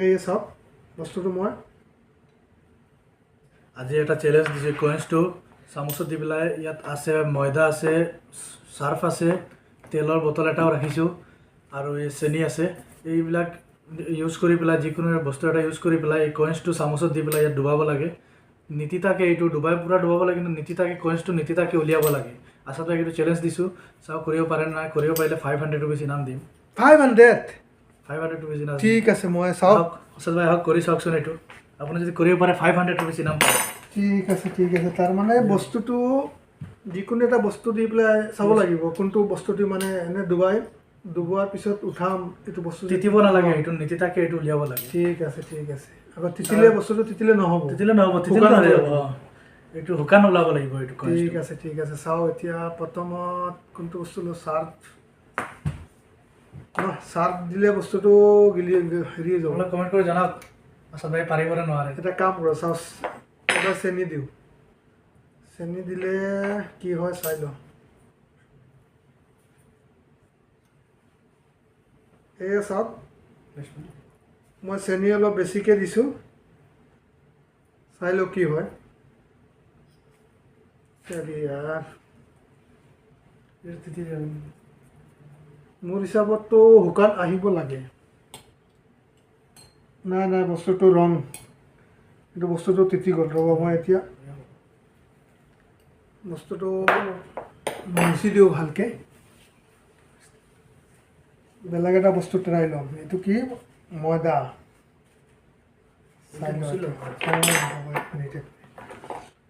এই সব বস্তুটো মই আজি এটা চ্যালেঞ্জ দিছে কইন্সটো চামুচত দি পেলাই ইয়াত আছে ময়দা আছে সার্ফ আছে তেলৰ বটল এটাও ৰাখিছোঁ আৰু এই চেনি আছে এইবিলাক ইউজ কৰি পেলাই যিকোনো বস্তু এটা ইউজ কৰি পেলাই এই কইন্সটো চামুচত দি পেলাই ইয়াত ডুবাব লাগে নীতিতাকে এইটো ডুবাই পুৰা ডুবাব লাগে কিন্তু নীতিতাকে কইন্সটো নীতিতাকে উলিয়াব লাগে আচলতে এইটো চ্যালেঞ্জ দিছোঁ চাও কৰিব পাৰে নাই কৰিব পাৰিলে 500 रुपीस ইনাম দিম 500 रुपीस ইনাম ঠিক আছে মই চাও আচল ভাই হক কৰি চাওকচোন এইটো আপুনি যদি কৰিব পাৰে 500 रुपीस ইনাম ঠিক আছে তাৰ মানে বস্তুটো যিকোনো এটা বস্তু দি পেলাই চাব লাগিব কোনটো বস্তুটো মানে এনে ডুবোৱাৰ পিছত উঠাম এইটো বস্তু তিতিব নালাগে এইটো নীতিতাকে এইটো উলিয়াব লাগে ঠিক আছে আগত তিতিলে বস্তুটো তিতিলে নহব এইটো হুকান ওলাব লাগিব এইটো ঠিক আছে চাও এতিয়া প্ৰথমত কোনটো বস্তু লো সাৰ্ফ দিলে বস্তুটো গিলি হেৰি যাব কমেন্ট কৰি জনাওক আচ্ছা ভাই পাৰিবনে নোৱাৰে এটা কাম কৰ চাও এটা চেনি দিও চেনি দিলে কি হয় চাই ল এই চাওক মই চেনি অলপ বেছিকৈ দিছোঁ চাই ল কি হয় মোৰ হিচাপততো শুকান আহিব লাগে নাই বস্তুটো ৰং এইটো বস্তুটো তিতি গ'ল ৰ'ব মই এতিয়া বস্তুটো মুচি দিওঁ ভালকৈ বেলেগ এটা বস্তু ট্ৰাই ল'ম এইটো কি ময়দা চাই লওঁ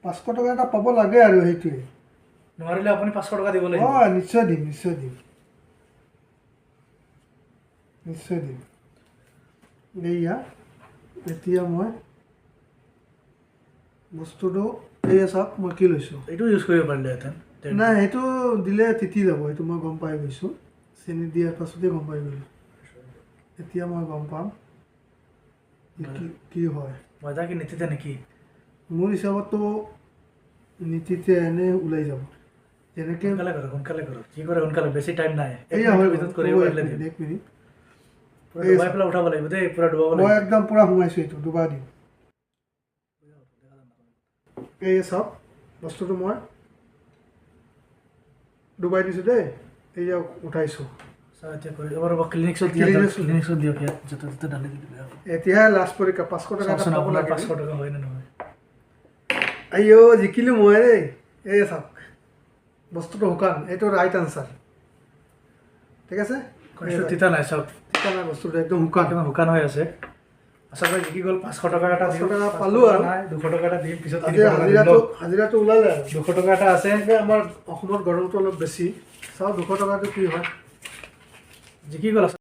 500 টকা এটা পাব লাগে আৰু সেইটোৱে নোৱাৰিলে আপুনি 500 টকা দিব লাগিব নিশ্চয় দিম এয়া এতিয়া মই বস্তুটো এই চাওক মই কি লৈছোঁ এইটো ইউজ কৰিব পাৰিলেহেঁতেন নাই সেইটো দিলে তিতি যাব সেইটো মই গম পাই গৈছোঁ চেনি দিয়াৰ পাছতেই গম পাই গ'লোঁ এতিয়া মই গম পাম কি হয় ময়দা কি নীতিতে নেকি মোৰ হিচাপততো নীতিতে এনে ওলাই যাব যেনেকৈ সোনকালে কৰক কি কৰে সোনকালে বেছি টাইম নাই এয়া হয় কৰিব পাৰিলে 1 মিনিট ডুবাই পেলাই উঠাব লাগিব দেই পুৰা ডুবাব লাগিব মই একদম পুৰা সোমাইছোঁ এইটো ডুবাই দিম এই চাওক বস্তুটো মই ডুবাই দিছোঁ দেই এয়া উঠাইছোঁ এতিয়াহে লাষ্ট পৰীক্ষা 500 টকা 500 টকা হয় নে নহয় জিকিলোঁ মই দেই এই চাওক বস্তুটো শুকান এইটো ৰাইট আনচাৰ ঠিক আছে তিতা নাই চাওক তিতা নাই বস্তুটো একদম শুকান হৈ আছে আচলতে জিকি গ'ল 500 টকা এটা পালোঁ আৰু 200 টকা এটা দিম পিছত হাজিৰাটো ওলালে আৰু 200 টকা এটা আছে আমাৰ অসমত গৰমটো অলপ বেছি চাওঁ 200 টকাটো কি হয় জিকি গ'ল